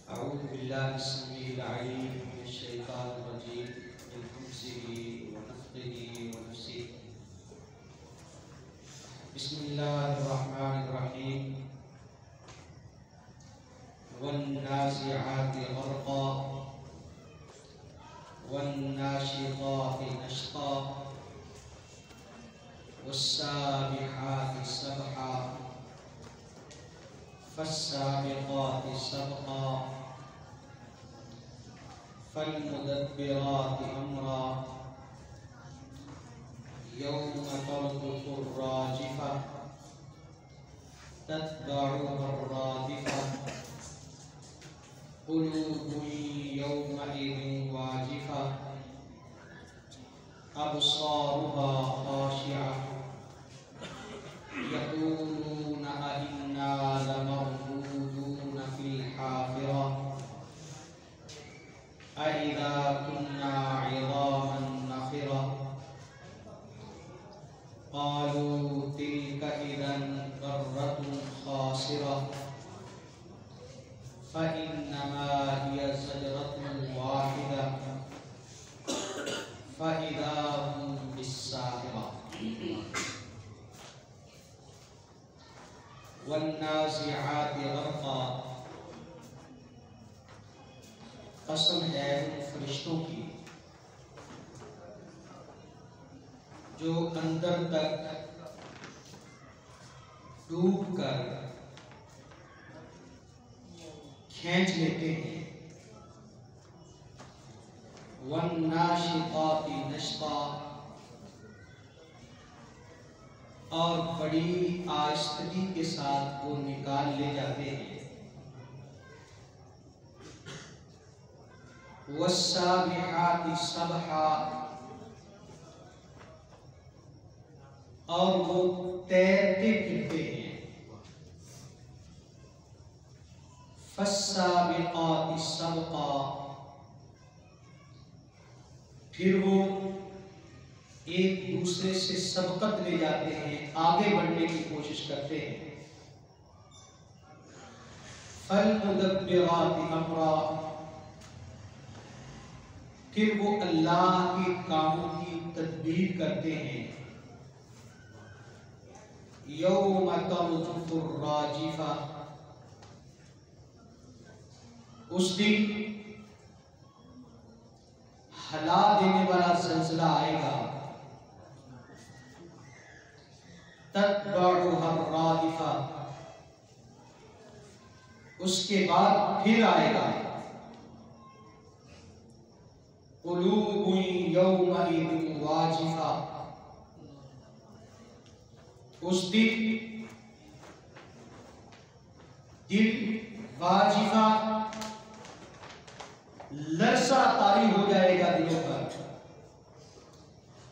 अऊज़ु बिल्लाहि अस्समीइल अलीम मिनश शैतानिर रजीम मिन हमज़िही व नफ़्ख़िही व नफ़्सिही। बिस्मिल्लाहिर रहमानिर रहीम। वन्नाज़िआति ग़र्क़ा वन्नाशिताति नश्ता वस्साबिहाति सबहा फस्साबिक़ाति सबक़ा फल्मुदब्बिराति अम्रा यौम तर्जुफ़ुर राजिफ़ा तत्बअुहा रादिफ़ा क़ुलूबुन यौमइज़िन वाजिफ़ा अब्सारुहा ख़ाशिआ यक़ूलूना अइन्ना लमरदूदूना फ़िल हाफ़िरा अइज़ा कुन्ना इज़ामन नख़िरा क़ालू तिल्क इज़न कर्रतुन ख़ासिरा फ़इन्नमा हिय ज़जरतुन वाहिदा फ़इज़ा हुम बिस्साहिरा। वन्नाज़िआति ग़र्क़ा, कसम है उन फरिश्तों की जो अंदर तक डूब कर खींच लेते हैं। वन्नाशिताति नश्ता, और बड़ी आहिस्तगी के साथ वो निकाल ले जाते हैं। वस्साबिहाति सबहा, और वो तैरते फिरते हैं। फस्साबिक़ाति सबक़ा, फिर वो एक दूसरे से सबकत ले जाते हैं, आगे बढ़ने की कोशिश करते हैं। फल्मुदब्बिराति अम्रा, फिर वो अल्लाह के कामों की तदबीर करते हैं। यौम तर्जुफ़ुर राजिफ़ा, उस दिन हिला देने वाला ज़ल्ज़ला आएगा। तत्बअुहा रादिफ़ा, उसके बाद फिर आएगा। क़ुलूबुन यौमइज़िन वाजिफ़ा, उस दिन दिल वाजिफ़ा, लरसा तारी हो जाएगा दिलों पर,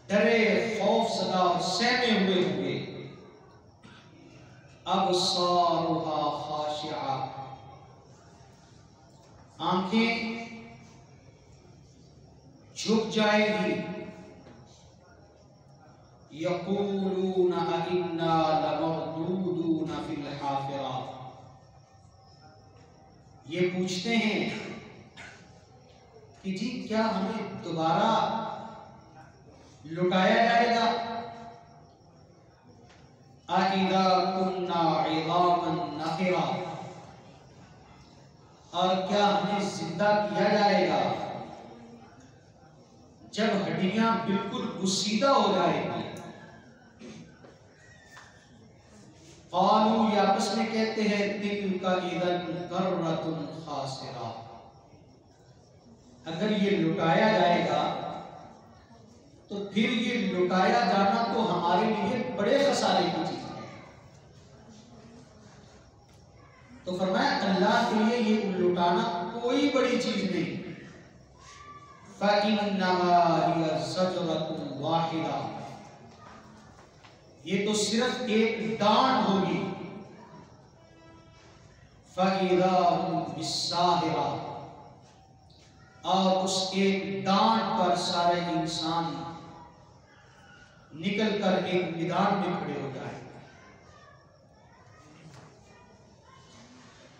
डरे खौफ सदा और सहमे हुए। अब्सारुहा ख़ाशिआ, आंखें झुक जाएगी। यक़ूलूना अइन्ना लमरदूदूना फ़िल हाफ़िरा, ये पूछते हैं कि जी क्या हमें दोबारा लुटाया जाएगा। अइज़ा कुन्ना इज़ामन नख़िरा, और क्या हमें जिंदा किया जाएगा जब हड्डियां बिल्कुल गुस्सीदा हो जाएगी। क़ालू, ये आपस में कहते हैं, तिल्का इज़न कर्रतुन ख़ासिरा, अगर ये लुटाया जाएगा तो फिर ये लुटाया जाना तो हमारे लिए बड़े खसारे की चीज है। तो फरमाया अल्लाह के लिए ये लुटाना कोई बड़ी चीज नहीं। फ़इन्नमा हिय ज़जरतुन वाहिदा, ये तो सिर्फ एक डांट होगी। फ़इज़ा हुम बिस्साहिरा, और उस एक डांट पर सारे इंसान निकल कर एक मैदान में खड़े हो जाए।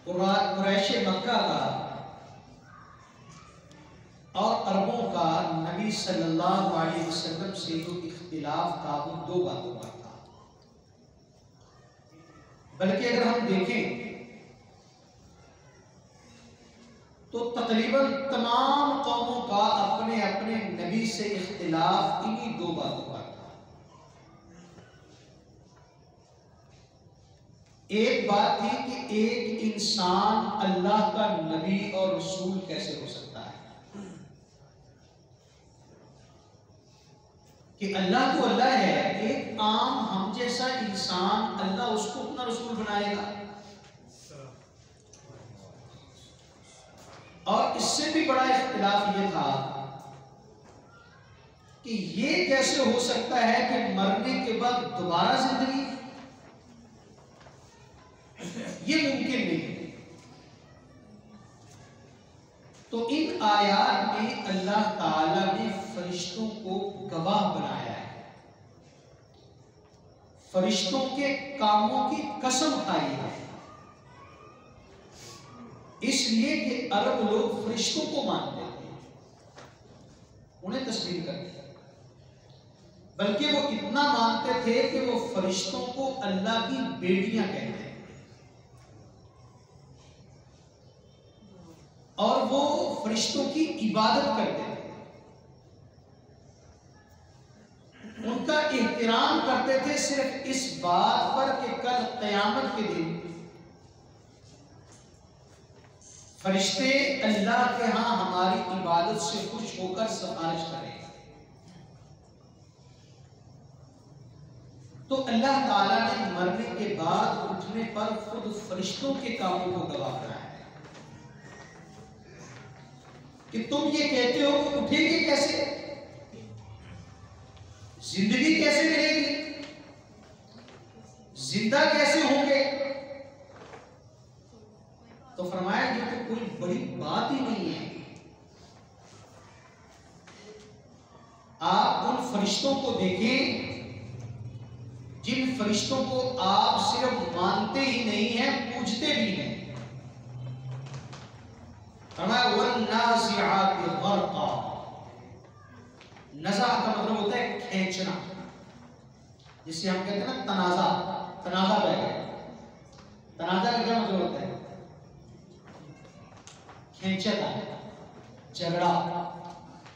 कुरैश मक्का का और अरबों का नबी सल्लल्लाहु अलैहि वसल्लम से जो इख्तिलाफ था वो दो बातों का था। बल्कि अगर हम देखें तो तकरीबन तमाम कौमों का अपने अपने नबी से इख्तिलाफ इन्हीं दो बातों का था। एक बात थी कि एक इंसान अल्लाह का नबी और रसूल कैसे हो सकता है, कि अल्लाह तो अल्लाह है, एक आम हम जैसा इंसान अल्लाह उसको अपना रसूल बनाएगा। और इससे भी बड़ा इख्तिलाफ ये था कि ये कैसे हो सकता है कि मरने के बाद दोबारा जिंदगी, ये मुमकिन नहीं है। तो इन आयात में अल्लाह ताला ने फरिश्तों को गवाह बनाया है, फरिश्तों के कामों की कसम खाई है, इसलिए कि अरब लोग फरिश्तों को मानते थे, उन्हें तस्लीम करते थे, बल्कि वो इतना मानते थे कि वो फरिश्तों को अल्लाह की बेटियां कहते हैं और वो फरिश्तों की इबादत करते थे, उनका एहतराम करते थे सिर्फ इस बात पर कि कल क़यामत के दिन फरिश्ते अल्लाह के यहां हमारी इबादत से खुश होकर सिफारिश करें। तो अल्लाह ताला ने मरने के बाद उठने पर खुद फरिश्तों के कामों को गवाह बनाया है कि तुम ये कहते हो कि उठेंगे कैसे, जिंदगी कैसे मिलेगी, जिंदा कैसे होंगे। तो फरमाया ये तो कोई बड़ी बात ही नहीं है, आप उन फरिश्तों को देखें जिन फरिश्तों को आप सिर्फ मानते ही नहीं हैं, पूजते भी नहीं। फरमाया वन्नाज़िआत ग़रक़ा, नज़ा का मतलब होता है खींचना, जिसे हम कहते हैं ना तनाज़ा, तनाज़ा बह गया। तनाज़ा का क्या मतलब होता है, खींचता, झगड़ा,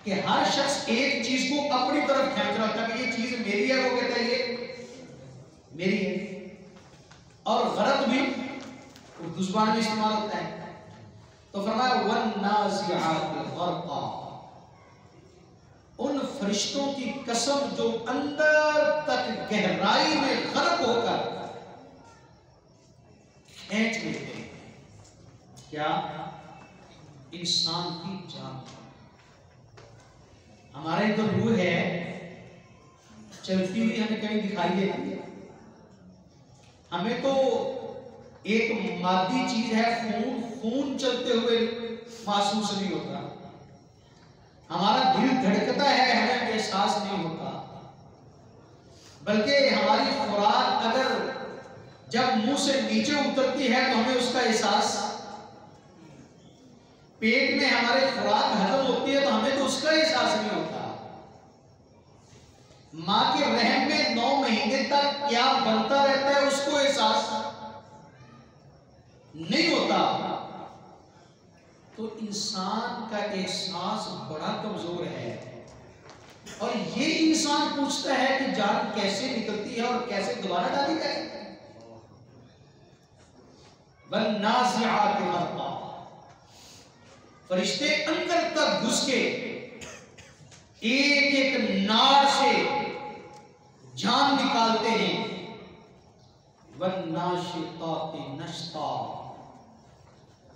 कि हर शख्स एक चीज को अपनी तरफ खींच रहा था कि ये चीज मेरी है, वो कहता है ये मेरी है। और गलत भी उर्दू ज़ुबान में इस्तेमाल होता है। तो फरमाया वन्नाज़िआत ग़रक़ा, उन फरिश्तों की कसम जो अंदर तक गहराई में गर्क होकर खींच लेते हैं क्या, इंसान की जान। हमारे जो रूह है चलती हुई हमें कहीं दिखाई देती है, हमें तो एक मादी चीज है खून, खून चलते हुए महसूस नहीं होता, हमारा दिल धड़कता है हमें एहसास नहीं होता, बल्कि हमारी खुराक अगर जब मुंह से नीचे उतरती है तो हमें उसका एहसास, पेट में हमारे खुराक हजम होती है तो हमें तो उसका एहसास नहीं होता। मां के रहम में 9 महीने तक क्या बनता रहता है उसको एहसास नहीं होता। तो इंसान का एहसास बड़ा कमजोर है और ये इंसान पूछता है कि जान कैसे निकलती है और कैसे दोबारा डाली जाए। वन्नाज़िआत ग़रक़ा, फरिश्ते अंदर तक घुस के एक एक नाड़ से जान निकालते हैं। वन्नाशितात नश्ता,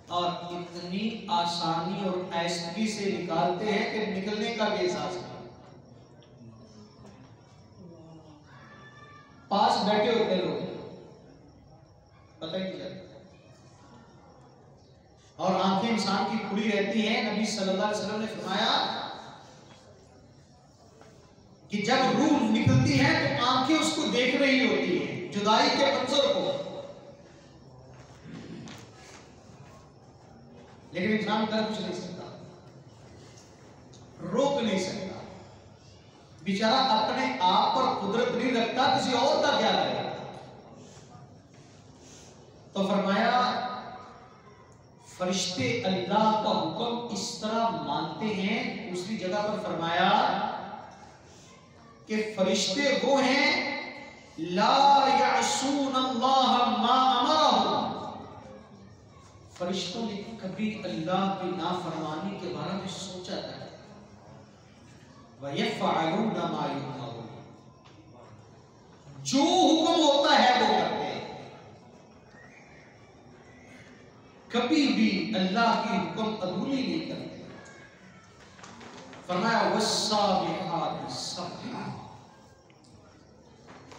और इतनी आसानी और आहिस्तगी से निकालते हैं कि निकलने का भी एहसास नहीं। पास बैठे होते लोग पता ही नहीं चलता, और आंखें इंसान की खुली रहती हैं। नबी सल्लल्लाहु अलैहि वसल्लम ने फरमाया कि जब रूह निकलती है तो आंखें उसको देख रही होती है, जुदाई के मंजर को, लेकिन इंसान कर कुछ नहीं सकता। रोक नहीं सकता। बेचारा अपने आप पर कुदरत नहीं रखता, किसी और का क्या करेगा। तो फरमाया फरिश्ते अल्लाह का हुक्म इस तरह मानते हैं। दूसरी जगह पर फरमाया कि फरिश्ते वो हैं ला यअसून अल्लाह मा अमरहुम, फरिश्तों ने कभी अल्लाह की नाफरमानी के बारे में सोचा था। व यफ़अलून मा युमरून, जो हुक्म होता है वो करते हैं, कभी भी अल्लाह की हुक्म अदूली नहीं करते। फरमाया वस्साबिहाति सबहा,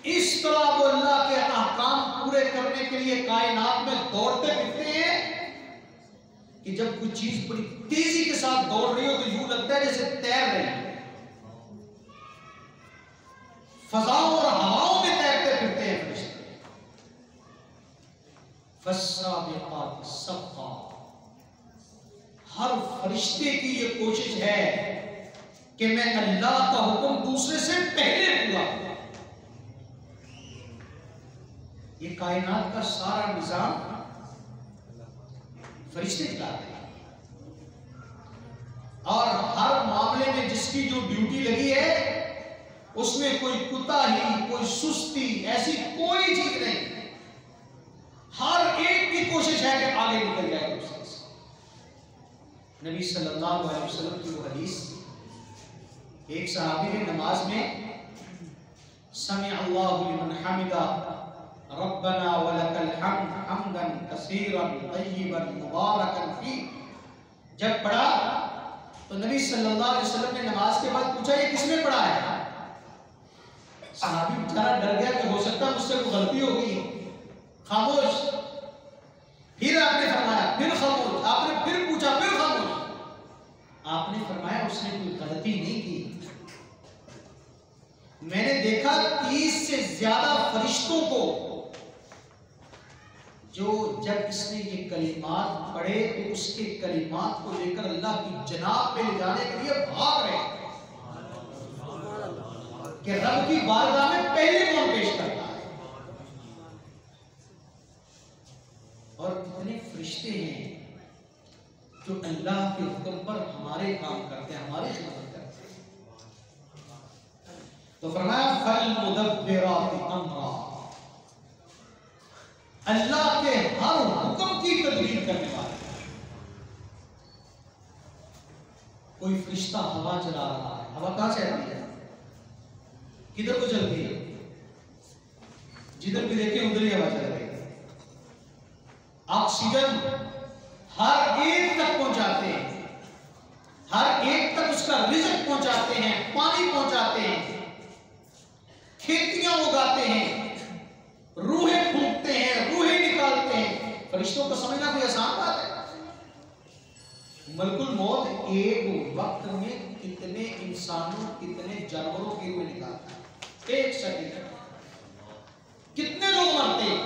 इस तरह वो अल्लाह के अहकाम पूरे करने के लिए कायनात में दौड़ते फिरते हैं कि जब कुछ चीज बड़ी तेजी के साथ दौड़ रही हो तो यूं लगता है जैसे तैर रही है, फजाओं और हवाओं में तैरते फिरते हैं फरिश्ते। वस्साबिहाति सबहा, हर फरिश्ते की ये कोशिश है कि मैं अल्लाह का हुक्म दूसरे से पहले पूरा करूं। ये कायनात का सारा निजाम फरिश्ते चलाते हैं, और हर मामले में जिसकी जो ड्यूटी लगी है उसमें कोई कुताही, कोई सुस्ती, ऐसी कोई चीज नहीं। हर एक की कोशिश है कि आगे निकल जाए दूसरे से। नबी सल्लल्लाहु अलैहि वसल्लम की वो हदीस, एक सहाबी ने नमाज में समी अल्लाहु लिमन हमिदा रब्बना वलकल हम्द हम्दन कसीरन तय्यिबन मुबारकन फी, जब पढ़ा तो नबी सल्लल्लाहु अलैहि वसल्लम ने नमाज के बाद पूछा ये किसने पढ़ा है। सहाबी बेचारा डर गया कि हो सकता है मुझसे कोई गलती हो गई। खामोश। फिर आपने फरमाया, फिर खामोश। आपने फिर पूछा, फिर खामोश। आपने फरमाया उसने कोई गलती नहीं की। मैंने देखा 30 से ज्यादा फरिश्तों को जो जब इसने ये कलिमात पढ़े तो उसके कलिमात को लेकर अल्लाह की जनाब में ले जाने के लिए भाग रहे कि रब की बारगाह में पहले कौन पेश करता है। और कितने फरिश्ते हैं जो अल्लाह के हुक्म पर हमारे काम करते हैं, हमारी खिदमत करते हैं। तो फरमाया फल मुदब्बिराति अमरा, अल्लाह के हर हुक्म की तदबीर करने वाले। कोई फरिश्ता हवा चला रहा है, हवा कहां से आती है, किधर को चलती है, जिधर भी देखे उधर ही हवा चल रही है। ऑक्सीजन हर एक तक पहुंचाते हैं, हर एक तक उसका रिज़्क पहुंचाते हैं, पानी पहुंचाते हैं, खेतियां उगाते हैं, रूहें फूंकते हैं, रूहें निकालते हैं। फरिश्तों को समझना कोई आसान बात है। मलकुल मौत एक वक्त में कितने इंसानों, कितने जानवरों की रूह निकालता है, एक सेकंड कितने लोग मरते हैं।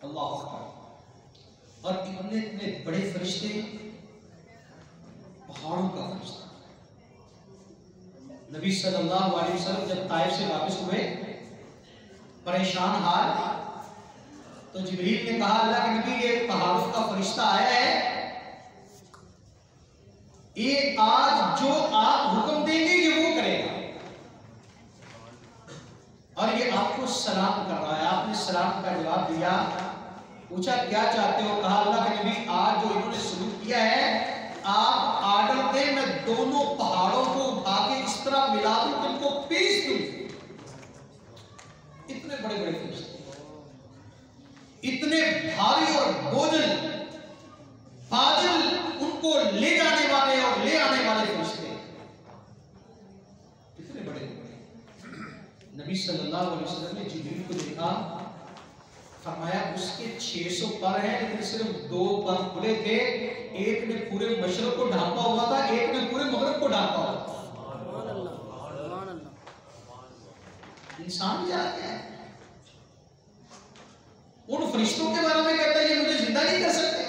अल्लाह अकबर। और इतने इतने बड़े फरिश्ते, पहाड़ों का फरिश्ता। नबी सल्लल्लाहु अलैहि वसल्लम जब ताइफ से वापस हुए परेशान हाल, तो जिब्रील ने कहा अल्लाह के नबी ये पहाड़ों का फरिश्ता आया है, ये आज जो आप हुक्म देंगे ये वो करेगा, और ये आपको सलाम कर रहा है। आपने सलाम का जवाब दिया, पूछा क्या चाहते हो, कहा अल्लाह के नबी आज जो इन्होंने सलूक किया है आप आर्डर दें, मैं दोनों पहाड़ों को उठा के इस तरह मिला दूं कि इनको पीस दूं। इतने बड़े बड़े फरिश्ते, इतने भारी और बोझल बादल उनको ले जाने वाले और ले आने वाले फरिश्ते, कितने बड़े बड़े। नबी सल्लल्लाहु अलैहि वसल्लम ने जिब्रील को देखा, फरमाया उसके 600 पर हैं लेकिन सिर्फ 2 पर खुले थे, एक ने पूरे मशरक को ढांका हुआ था, एक ने पूरे मगरब को ढांका हुआ था। इंसान क्या है, उन फरिश्तों के बारे में कहता है ये मुझे जिंदा नहीं कर सकते,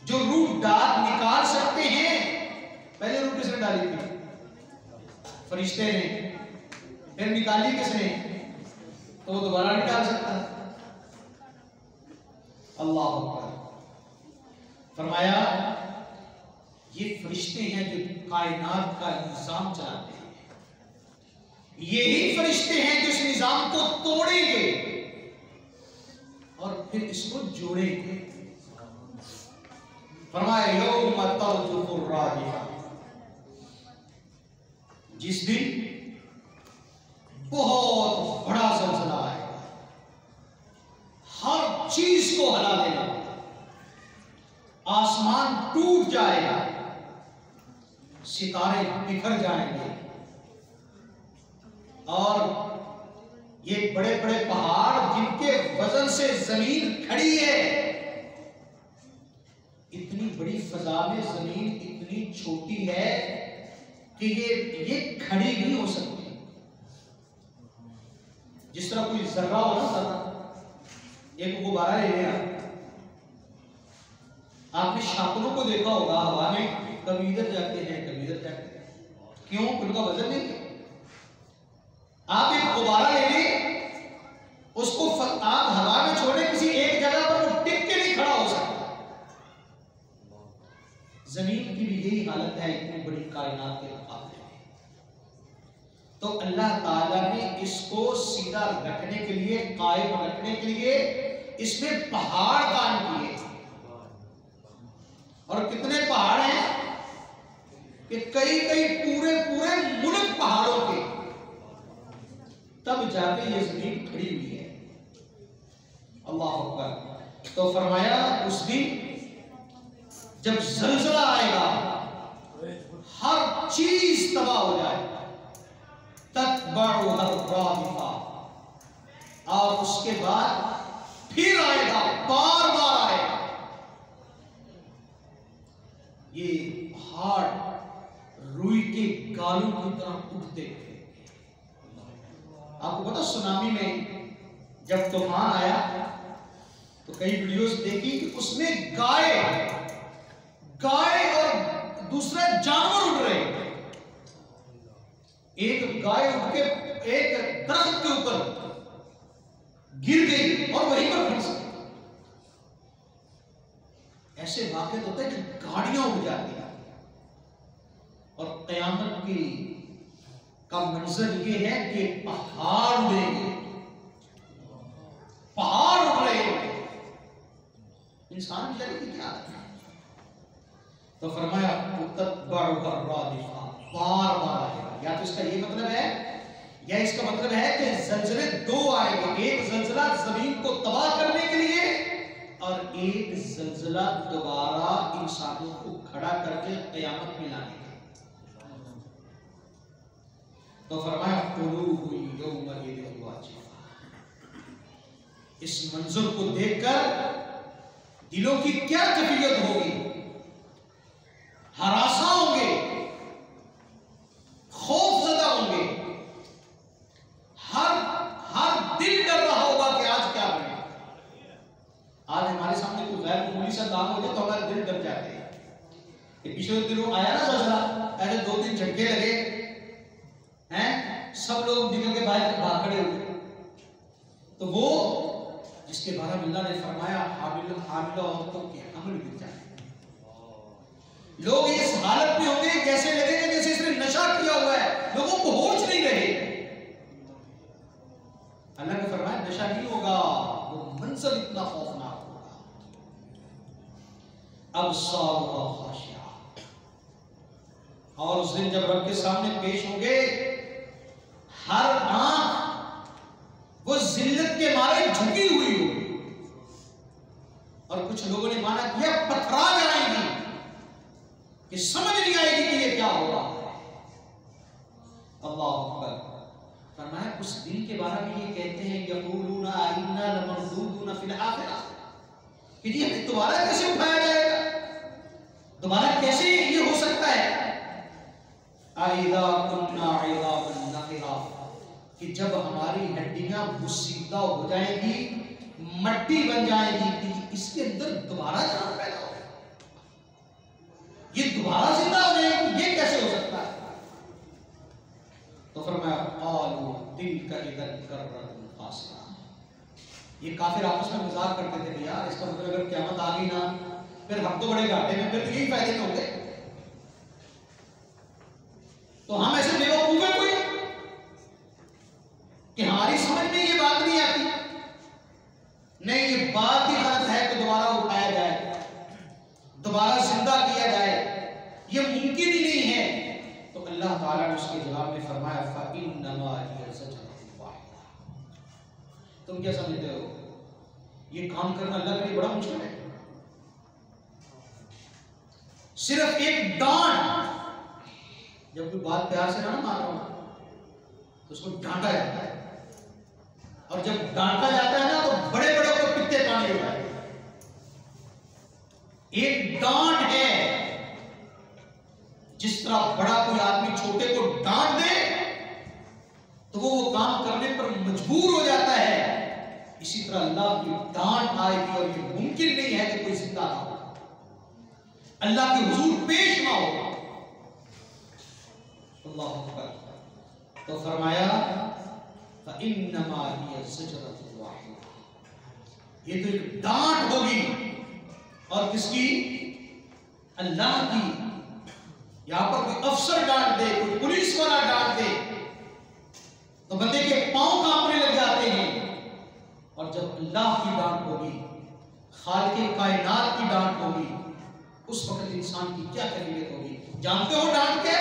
जो रूह डाल निकाली थी? फरिश्ते ने। फिर निकाली किसने? तो वो दोबारा नहीं डाल सकता। अल्लाह अकबर। फरमाया ये फरिश्ते हैं जो कायनात का निजाम चलाते हैं, यही फरिश्ते हैं जो इस निजाम को तोड़ेंगे और फिर इसको जोड़ेंगे। फरमाया यौम तर्जुफुर राजिफा, जिस दिन बहुत बड़ा ज़लज़ला आएगा, हर चीज को हिला देगा, आसमान टूट जाएगा, सितारे बिखर जाएंगे और ये बड़े बड़े पहाड़ जिनके वजन से जमीन खड़ी है, इतनी बड़ी फजा में जमीन इतनी छोटी है कि ये खड़ी नहीं हो सकती। जिस तरह कोई जर्रा हो ना, जर्रा, एक गुब्बारा ले लिया, आपने शातनों को देखा होगा हवा में, कभी इधर जाते हैं कभी इधर जाते हैं, क्यों? उनका वजन नहीं है। आप एक गुब्बारा ले लें, उसको आप हवा में छोड़े किसी एक जगह पर, वो टिक के नहीं खड़ा हो सकता। जमीन की भी यही हालत है इतनी बड़ी कायनात के मुकाबले में। तो अल्लाह ताला ने इसको सीधा रखने के लिए, कायम रखने के लिए इसमें पहाड़ कायम किए। और कितने पहाड़ हैं कि कई कई पूरे पूरे मुल्क पहाड़ों के, तब जाके ये जमीन खड़ी हुई है। अल्लाह अकबर। तो फरमाया उस दिन जब ज़लज़ला आएगा, हर चीज तबाह हो जाएगा, तत्बअुहा रादिफा, और उसके बाद फिर आएगा, बार बार आएगा। ये पहाड़ रुई के गालों की तरह उठते थे। आपको पता सुनामी में जब तूफान आया तो कई वीडियोस देखी कि उसमें गाय और दूसरे जानवर उड़ रहे थे। एक गाय उठ के एक दरख्त के ऊपर गिर गई और वहीं पर फंस गई। ऐसे वाक़या होता है कि गाड़ियां उड़ जाती हैं। और क़यामत की का मंजर ये है कि पहाड़ उड़ेंगे, पहाड़ उड़ रहे हैं। इंसान की क्या है? तो फरमाया बार बार आएगा। या तो इसका ये मतलब है, या इसका मतलब है कि ज़लज़ले दो आएंगे, एक ज़लज़ला जमीन को तबाह करने के लिए और एक ज़लज़ला दोबारा इंसानों को खड़ा करके क़यामत में लाने के। तो फरमाया इस मंजर को देखकर दिलों की क्या कैफियत होगी? हरासा होंगे, खौफज़दा होंगे, हर दिल डर रहा होगा कि आज क्या बने। आज हमारे सामने कोई गैर मामूली सा काम हो जाए तो हमारे दिल डर जाते हैं। पिछले दिनों आया ना ज़लज़ला, ऐसे 2-3 झटके लगे हैं, सब लोग निकल के बाहर भाग खड़े हुए। तो वो जिसके बारे में अल्लाह ने फरमाया हामिला औरतों के हमल गिर जाए, लोग इस हालत में होंगे जैसे लगेगा जैसे इसने नशा किया हुआ है, लोगों को होश नहीं रहे। अल्लाह ने फरमाया नशा नहीं होगा, वो मंजर इतना खौफनाक होगा। अब खाशिया, और उस दिन जब रब के सामने पेश होंगे, हर आंख वो जिल्लत के मारे झुकी हुई होगी। और कुछ लोगों ने माना किया पथरा जाएगी कि समझ नहीं आएगी कि ये क्या हो रहा है। अल्लाह अकबर। फरमाया उस दिन के बारे में ये कहते हैं यक़ूलूना इन्ना लमरदूदूना फिल आखिरह, कि जी हमें दोबारा कैसे उठाया जाएगा, दोबारा कैसे ये हो सकता है। आइदा कुन्ना इज़ामन नखिरा, कि जब हमारी हड्डियां मुसीदा हो जाएंगी, मट्टी बन जाएगी, कि इसके अंदर दोबारा जान पैदा हो, ये दोबारा जिंदा हो जाएगी, ये कैसे हो सकता है? ये काफिर आपस में मजाक करते थे यार, इसका मतलब अगर क़यामत आ गई ना फिर हम तो बड़े घाटे में, फिर तो यही फायदे में होंगे। तो हम ऐसे बेवकूफ हैं कोई कि हमारी समझ में ये बात नहीं आती? नहीं, ये बात ही गलत है कि दोबारा उठाया जाए, दोबारा जिंदा किया जाए, ये मुमकिन ही नहीं है। तो अल्लाह ताला ने उसके जवाब में फरमाया फ़इन्नमा हिय ज़जरतुन वाहिदा। तुम क्या समझते हो ये काम करना अल्लाह के लिए बड़ा मुश्किल है? सिर्फ एक डांट, जब कोई बात प्यार से ना मार रहा हो तो उसको डांटा जाता है, और जब डांटा जाता है ना तो बड़े बड़े को पित्ते पानी होता है। एक डांट है, जिस तरह बड़ा कोई आदमी छोटे को डांट दे तो वो काम करने पर मजबूर हो जाता है, इसी तरह अल्लाह की डांट आएगी और ये मुमकिन नहीं है कि कोई जिंदा ना हो, अल्लाह के हुजूर पेश ना हो। अल्लाह अकबर। तो फरमाया फ़इन्नमा हिय ज़जरतुन वाहिदा, ये तो एक डांट होगी, और किसकी? अल्लाह की। यहां पर कोई अफसर डांट दे, कोई पुलिस वाला डांट दे तो बंदे के पांव कांपने लग जाते हैं, और जब अल्लाह की डांट होगी, खालिक़े कायनात की डांट होगी, उस वक्त इंसान की क्या कैफियत होगी? जानते हो डांट के?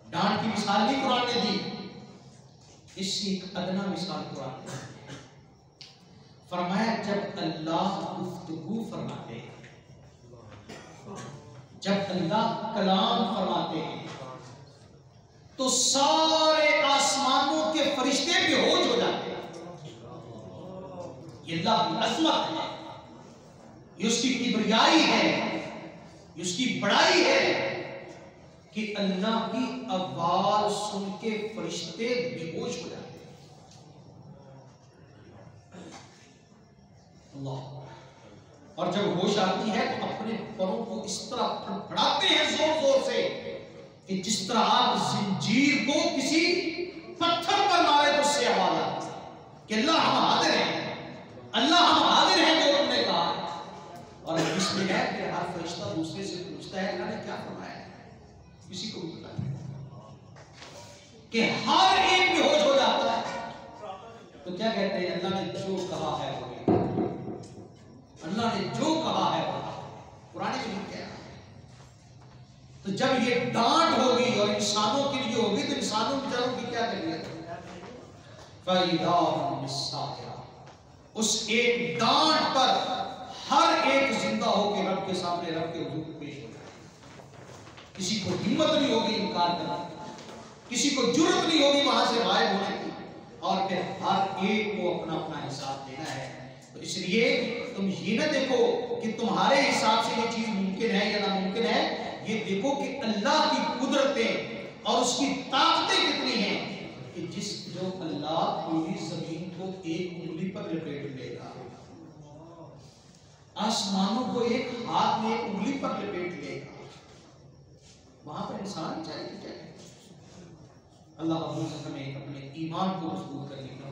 डांट की मिसाल नहीं कुरान ने दी, इससे एक अदना मिसाल कुरान ने फरमाया, जब अल्लाह गुफ्तगू फरमाते हैं, जब अल्लाह कलाम फरमाते हैं तो सारे आसमानों के फरिश्ते बेहोश हो जाते हैं। ये अल्लाह की अज़मत है, ये उसकी किबरियाई है, ये उसकी बड़ाई है कि अल्लाह की आवाज सुन के फरिश्ते बेहोश हो जाते हैं। अल्लाह। और जब होश आती है तो अपने परों को इस तरह फड़फड़ाते हैं जोर जोर से कि जिस तरह आप जंजीर को किसी पत्थर पर मारे तो उससे आवाज आती है कि अल्लाह हम हाजिर हैं, अल्लाह हम हाजिर हैं, जो तुमने कहा। और इसमें है कि हर फरिश्ता दूसरे से पूछता है अल्लाह ने क्या फरमाया है, किसी को भी पता नहीं, कि हर एक बेहोश हो जाता है। तो क्या कहते हैं? अल्लाह ने जो कहा है वो, अल्लाह ने जो कहा है वो पुराने में क्या है। तो जब ये डांट होगी और इंसानों के लिए होगी तो इंसानों बेचारों की क्या करिए? उस एक डांट पर हर एक जिंदा होकर रब के सामने, रब के हुजूर पेश हो जाए। किसी को हिम्मत नहीं होगी इनकार करने की, किसी को जुर्रत नहीं होगी वहां से गायब होने की, और फिर हर एक को अपना अपना हिसाब देना है। तो इसलिए तुम ये न देखो कि तुम्हारे हिसाब से ये चीज मुमकिन है या नामुमकिन है, ये देखो कि अल्लाह की कुदरतें और उसकी ताकतें कितनी हैं कि जो अल्लाह पूरी जमीन को एक उंगली पर लपेट लेगा, आसमानों को एक हाथ में, एक उंगली पर लपेट लेगा, वहां पर इंसान चाहिए क्या? अल्लाह हमें अपने ईमान को मजबूत करने का